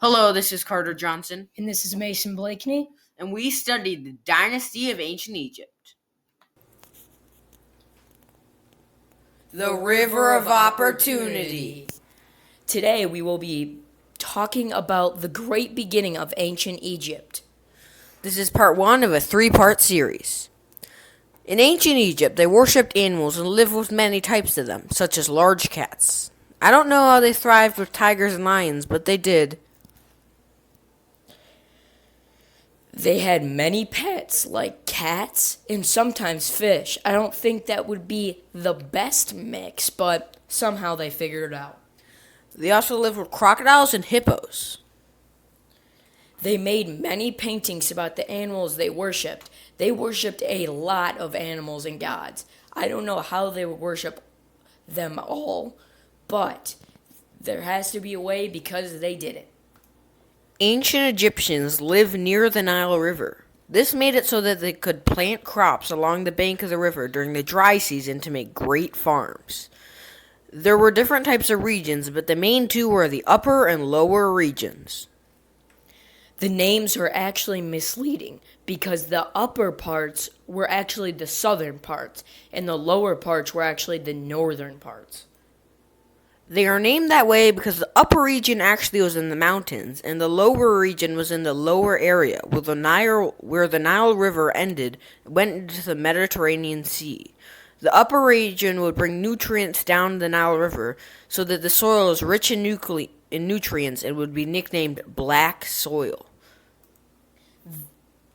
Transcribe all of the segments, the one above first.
Hello, this is Carter Johnson. And this is Mason Blakeney. And we studied the dynasty of ancient Egypt. The River of Opportunity. Today we will be talking about the great beginning of ancient Egypt. This is part 1 of a 3-part series. In ancient Egypt, they worshipped animals and lived with many types of them, such as large cats. I don't know how they thrived with tigers and lions, but they did. They had many pets, like cats and sometimes fish. I don't think that would be the best mix, but somehow they figured it out. They also lived with crocodiles and hippos. They made many paintings about the animals they worshipped. They worshipped a lot of animals and gods. I don't know how they would worship them all, but there has to be a way because they did it. Ancient Egyptians lived near the Nile River. This made it so that they could plant crops along the bank of the river during the dry season to make great farms. There were different types of regions, but the main two were the upper and lower regions. The names are actually misleading because the upper parts were actually the southern parts and the lower parts were actually the northern parts. They are named that way because the upper region actually was in the mountains, and the lower region was in the lower area, where the Nile River ended and went into the Mediterranean Sea. The upper region would bring nutrients down the Nile River, so that the soil is rich in nutrients and would be nicknamed black soil.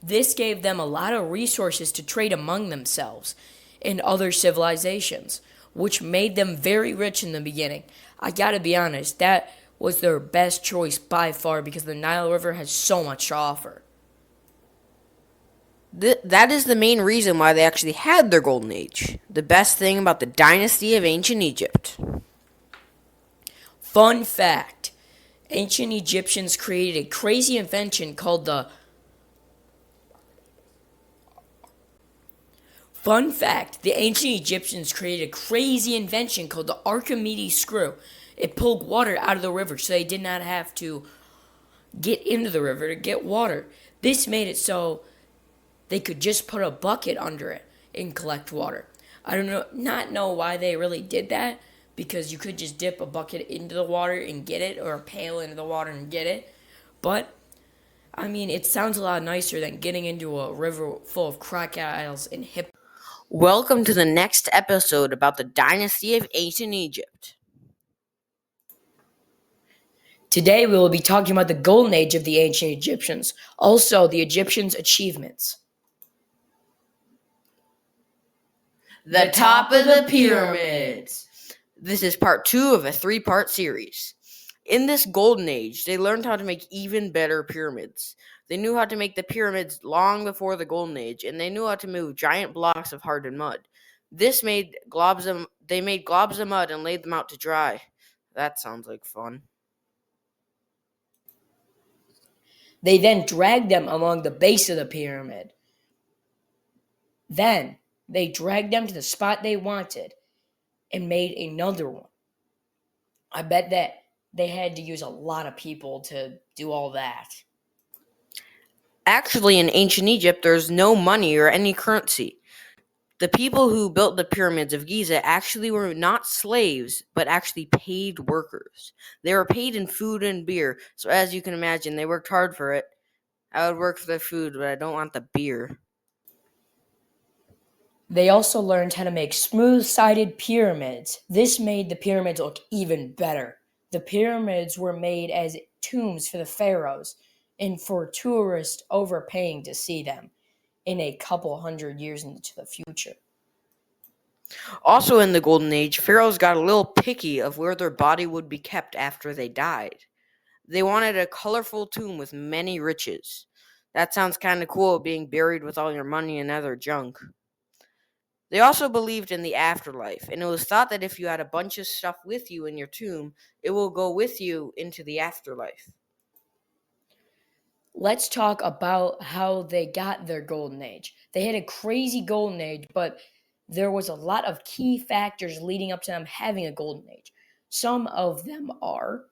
This gave them a lot of resources to trade among themselves and other civilizations, which made them very rich in the beginning. I gotta be honest, that was their best choice by far because the Nile River has so much to offer. That is the main reason why they actually had their golden age. The best thing about the dynasty of ancient Egypt. Fun fact, ancient Egyptians created a crazy invention called the Archimedes screw. It pulled water out of the river so they did not have to get into the river to get water. This made it so they could just put a bucket under it and collect water. I not know why they really did that, because you could just dip a bucket into the water and get it, or a pail into the water and get it. But I mean, it sounds a lot nicer than getting into a river full of crocodiles and hippos. Welcome to the next episode about the dynasty of ancient Egypt. Today we will be talking about the golden age of the ancient Egyptians, also the Egyptians' achievements. The top of the pyramids. This is part 2 of a 3-part series. In this golden age, they learned how to make even better pyramids. They knew how to make the pyramids long before the golden age, and they knew how to move giant blocks of hardened mud. They made globs of mud and laid them out to dry. That sounds like fun. They then dragged them along the base of the pyramid. Then they dragged them to the spot they wanted and made another one. I bet that they had to use a lot of people to do all that. Actually, in ancient Egypt, there's no money or any currency. The people who built the pyramids of Giza actually were not slaves, but actually paid workers. They were paid in food and beer, so as you can imagine, they worked hard for it. I would work for the food, but I don't want the beer. They also learned how to make smooth-sided pyramids. This made the pyramids look even better. The pyramids were made as tombs for the pharaohs and for tourists overpaying to see them in a couple hundred years into the future. Also in the Golden Age, pharaohs got a little picky of where their body would be kept after they died. They wanted a colorful tomb with many riches. That sounds kind of cool, being buried with all your money and other junk. They also believed in the afterlife, and it was thought that if you had a bunch of stuff with you in your tomb, it will go with you into the afterlife. Let's talk about how they got their golden age. They had a crazy golden age, but there was a lot of key factors leading up to them having a golden age. Some of them are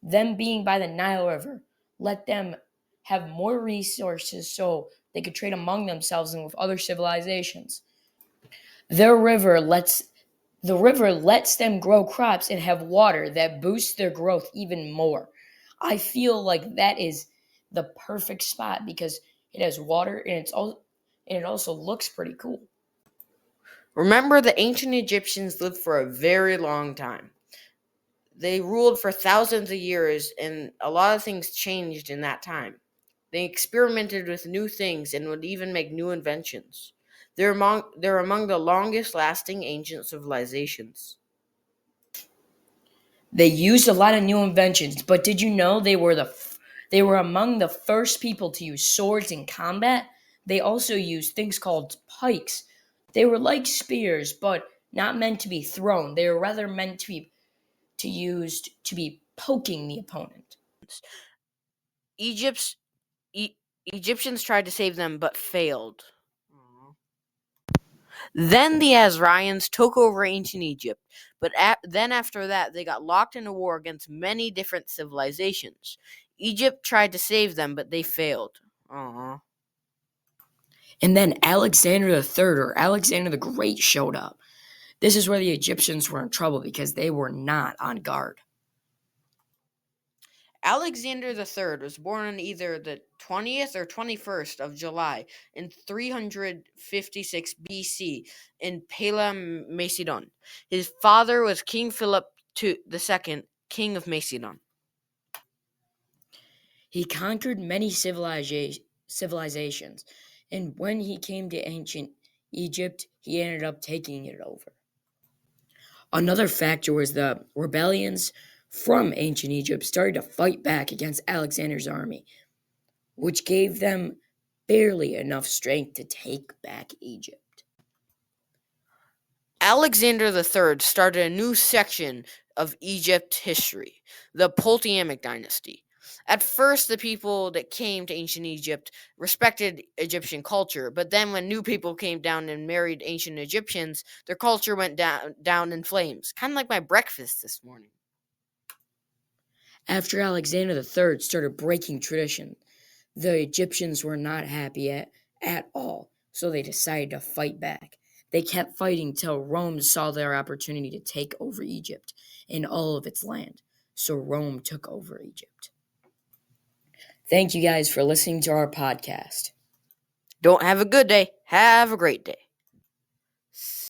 them being by the Nile River, let them have more resources so they could trade among themselves and with other civilizations. Their river lets the river lets them grow crops and have water that boosts their growth even more. I feel like that is the perfect spot because it has water and it also looks pretty cool. Remember, the ancient Egyptians lived for a very long time. They ruled for thousands of years, and a lot of things changed in that time. They experimented with new things and would even make new inventions. They're among the longest lasting ancient civilizations. They used a lot of new inventions, but did you know they were among the first people to use swords in combat? They also used things called pikes. They were like spears, but not meant to be thrown. They were rather meant to be poking the opponent. Egypt's e- Egyptians tried to save them but failed. Then the Assyrians took over ancient Egypt, but then after that they got locked in a war against many different civilizations. Egypt tried to save them, but they failed. Aww. And then Alexander the Third or Alexander the Great showed up. This is where the Egyptians were in trouble because they were not on guard. Alexander the Third was born on either the 20th or 21st of July in 356 BC in Macedon. His father was King Philip II, King of Macedon. He conquered many civilizations, and when he came to ancient Egypt, he ended up taking it over. Another factor was the rebellions from ancient Egypt started to fight back against Alexander's army, which gave them barely enough strength to take back Egypt. Alexander the Third started a new section of Egypt history, the Ptolemaic dynasty. At first, the people that came to ancient Egypt respected Egyptian culture, but then when new people came down and married ancient Egyptians, their culture went down in flames, kind of like my breakfast this morning. After Alexander the Third started breaking tradition, the Egyptians were not happy at all, so they decided to fight back. They kept fighting till Rome saw their opportunity to take over Egypt and all of its land, so Rome took over Egypt. Thank you guys for listening to our podcast. Don't have a good day. Have a great day.